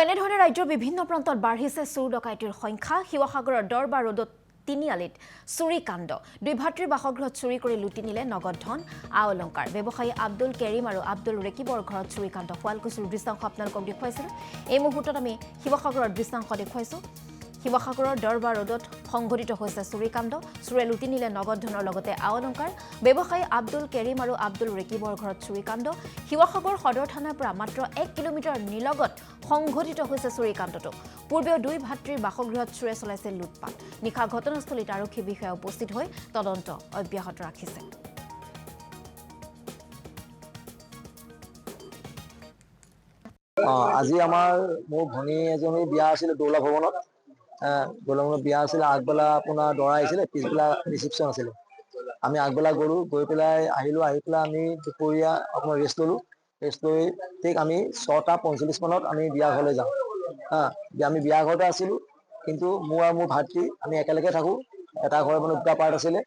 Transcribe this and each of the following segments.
এনেধৰণে ৰাজ্যৰ বিভিন্ন প্ৰান্তত বাঢ়িছে চুৰ ডকাইতিৰ সংখ্যা। শিৱসাগৰৰ দৰবা ৰোডত তিনিআলিত চুৰি কাণ্ড। দুই ভাতৃৰ বাসগৃহত চুৰি কৰি লুটি নিলে নগদ ধন, আ অলংকাৰ। ব্যৱসায়ী আব্দুল কেৰিম আৰু আব্দুল ৰেকিবৰ ঘৰত চুৰি কাণ্ড। শুৱালকুছিৰ দৃশ্যাংশ আপোনালোকক দেখুৱাইছিলোঁ। এই মুহূৰ্তত আমি শিৱসাগৰৰ দৃশ্যাংশ দেখুৱাইছোঁ। শিৱসাগৰৰ দৰবা ৰোডত সংঘটিত হৈছে চুৰিকাণ্ড। চুৰে লুটি নিলে নগদ ধনৰ লগতে আ অলংকাৰ। ব্যৱসায়ী আব্দুল কেৰিম আৰু আব্দুল ৰেকিবৰ ঘৰত চুৰিকাণ্ড। শিৱসাগৰ সদৰ থানাৰ পৰা মাত্ৰ 1 কিলোমিটাৰ নিলগত সংঘটিত হৈছে চুৰিকাণ্ডটো। পূৰ্বেও দুই ভাতৃৰ বাসগৃহত চুৰে চলাইছিল লুটপাট। নিশা ঘটনাস্থলীত আৰক্ষী বিষয়া উপস্থিত হৈ তদন্ত অব্যাহত ৰাখিছে। আজি আমাৰ মোৰ ভনী এজনী বিয়া আছিল দৌলা ভৱনত। বিয়া আছিলে, আগবেলা আপোনাৰ দৰা আহিছিলে, পিছবেলা ৰিচিপশ্যন আছিলে। আমি আগবেলা গ'লো, গৈ পেলাই আহিলোঁ। আহি পেলাই আমি দুপৰীয়া আপোনাৰ ৰেষ্ট ল'লোঁ। ৰেষ্ট লৈ ঠিক আমি 6:45 মানত আমি বিয়া ঘৰলৈ যাওঁ। আমি বিয়া ঘৰতে আছিলোঁ, কিন্তু মোৰ আৰু মোৰ ভাতৃ আমি একেলগে থাকোঁ। এটা ঘৰ মানে দুটা পাৰ্ট আছিলে।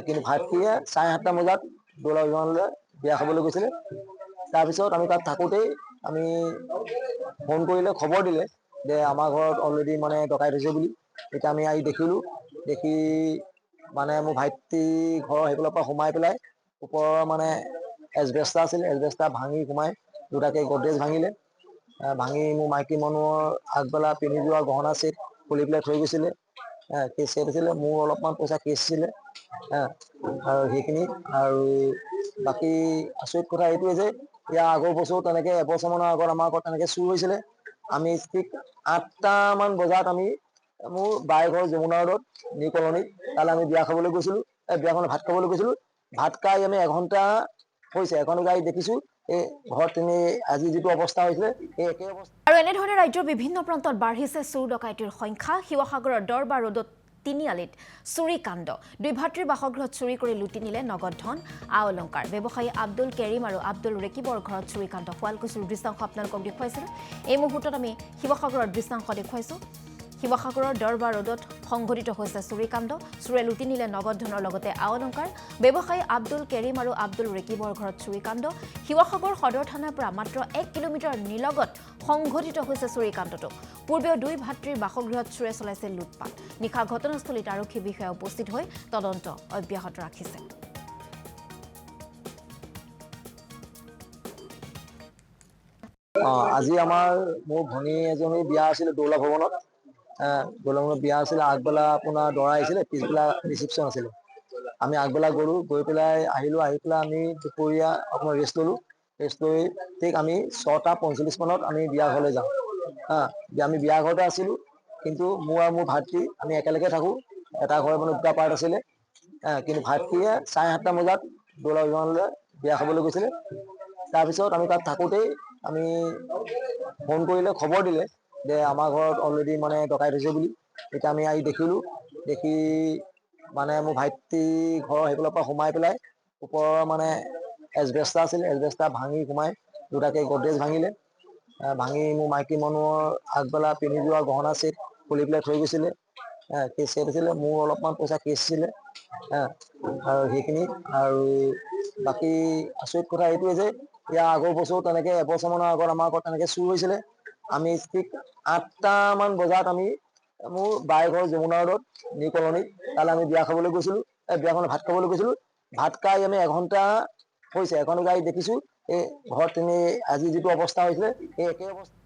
কিন্তু ভাতৃয়ে 7:30 বজাত দৌলা ভৱনলৈ বিয়া খাবলৈ গৈছিলে। তাৰপিছত আমি তাত থাকোঁতেই আমি ফোন কৰিলে, খবৰ দিলে যে আমাৰ ঘৰত অলৰেডি মানে ডকাইত হৈছে বুলি। তেতিয়া আমি আহি দেখিলোঁ। দেখি মানে মোৰ ভাইটি ঘৰৰ সেইফালৰ পৰা সোমাই পেলাই ওপৰৰ মানে এজবেষ্টাৰ আছিল, এজবেষ্টাৰ ভাঙি সোমাই দুটাকে গড্ৰেজ ভাঙিলে। ভাঙি মোৰ মাইকী মানুহৰ আগবেলা পিন্ধি যোৱা গহনা চেট খুলি পেলাই থৈ গৈছিলে। সেই চেট আছিলে, মোৰ অলপমান পইচা কেছ আছিলে। আৰু সেইখিনি আৰু বাকী আচৰিত কথা এইটোৱে যে ইয়াৰ আগৰ বছৰো তেনেকে এবছৰমানৰ আগত আমাৰ ঘৰত তেনেকে চুৰ হৈছিলে। আমি ঠিক 8টামান বজাত আমি মোৰ বাই ঘৰ যমুনা ৰোডত নিউ কলনীত তালৈ আমি বিয়া খাবলৈ গৈছিলোঁ। বিয়াখনত ভাত খাবলৈ গৈছিলোঁ। ভাত খাই আমি এঘণ্টা হৈছে, এখন গাড়ী দেখিছোঁ এই ঘৰত তিনি আজি যিটো অৱস্থা হৈছিলে এই একে অৱস্থা। আৰু এনেধৰণে ৰাজ্যৰ বিভিন্ন প্ৰান্তত বাঢ়িছে চুৰ ডকাইতিৰ সংখ্যা। শিৱসাগৰৰ দৰবা ৰোডত তিনিআলিত চুৰিকাণ্ড। দুই ভাতৃৰ বাসগৃহত চুৰি কৰি লুটি নিলে নগদ ধন, আ অলংকাৰ। ব্যৱসায়ী আব্দুল কেৰিম আৰু আব্দুল ৰেকিবৰ ঘৰত চুৰিকাণ্ড। শুৱালকুছিৰ দৃশ্যাংশ আপোনালোকক দেখুৱাইছিলোঁ। এই মুহূৰ্তত আমি শিৱসাগৰৰ দৃশ্যাংশ দেখুৱাইছোঁ। শিৱসাগৰৰ দৰবা ৰোডত সংঘটিত হৈছে চুৰিকাণ্ড। চুৰে লুটি নিলে নগদ ধনৰ লগতে আ অলংকাৰ। ব্যৱসায়ী আব্দুল কেৰিম আৰু আব্দুল ৰেকিবৰ ঘৰত চুৰিকাণ্ড। শিৱসাগৰ সদৰ থানাৰ পৰা মাত্ৰ 1 কিলোমিটাৰ নিলগত সংঘটিত হৈছে চুৰিকাণ্ডটো। পূৰ্বেও দুই ভাতৃৰ বাসগৃহত চুৰে চলাইছিল লুটপাট। নিশা ঘটনাস্থলীত আৰক্ষী বিষয়া উপস্থিত হৈ তদন্ত অব্যাহত ৰাখিছে। আজি আমাৰ মোৰ ভনী এজনী বিয়া আছিলে দৌলা ভৱনত। বিয়া আছিলে, আগবেলা আপোনাৰ দৰা আহিছিলে, পিছবেলা ৰিচিপশ্যন আছিলে। আমি আগবেলা গ'লোঁ, গৈ পেলাই আহিলোঁ। আহি পেলাই আমি দুপৰীয়া আপোনাৰ ৰেষ্ট ল'লোঁ। ৰেষ্ট লৈ ঠিক আমি 6:45 মানত আমি বিয়া ঘৰলৈ যাওঁ। আমি বিয়া ঘৰতে আছিলোঁ, কিন্তু মোৰ আৰু মোৰ ভাতৃ আমি একেলগে থাকোঁ। এটা ঘৰ মানে দুটা পাৰ্ট আছিলে। কিন্তু ভাতৃয়ে 7:30 বজাত দৌলা ভৱনলৈ বিয়া খাবলৈ গৈছিলে। তাৰপিছত আমি তাত থাকোঁতেই আমি ফোন কৰিলে, খবৰ দিলে যে আমাৰ ঘৰত অলৰেডি মানে ডকাইত হৈছে বুলি। তেতিয়া আমি আহি দেখিলোঁ। দেখি মানে মোৰ ভাইটি ঘৰৰ সেইফালৰ পৰা সোমাই পেলাই ওপৰৰ মানে এজবেষ্টাৰ আছিল, এজবেষ্টাৰ ভাঙি সোমাই দুটাকে গড্ৰেজ ভাঙিলে। ভাঙি মোৰ মাইকী মানুহৰ আগবেলা পিন্ধি যোৱা গহনা চেট খুলি পেলাই থৈ গৈছিলে। সেই চেট আছিলে, মোৰ অলপমান পইচা কেছ আছিলে। আৰু সেইখিনি আৰু বাকী আচৰিত কথা এইটোৱে যে ইয়াৰ আগৰ বছৰো তেনেকে এবছৰমানৰ আগত আমাৰ ঘৰত তেনেকে চুৰ হৈছিলে। আমি ঠিক 8টামান বজাত আমি মোৰ বাই ঘৰ যমুনা ৰোডত নিউ কলনীত তালৈ আমি বিয়া খাবলৈ গৈছিলোঁ। বিয়াখনত ভাত খাবলৈ গৈছিলোঁ। ভাত খাই আমি এঘণ্টা হৈছে, এখন গাড়ী দেখিছোঁ এই ঘৰত তিনি আজি যিটো অৱস্থা হৈছিলে এই একে অৱস্থা।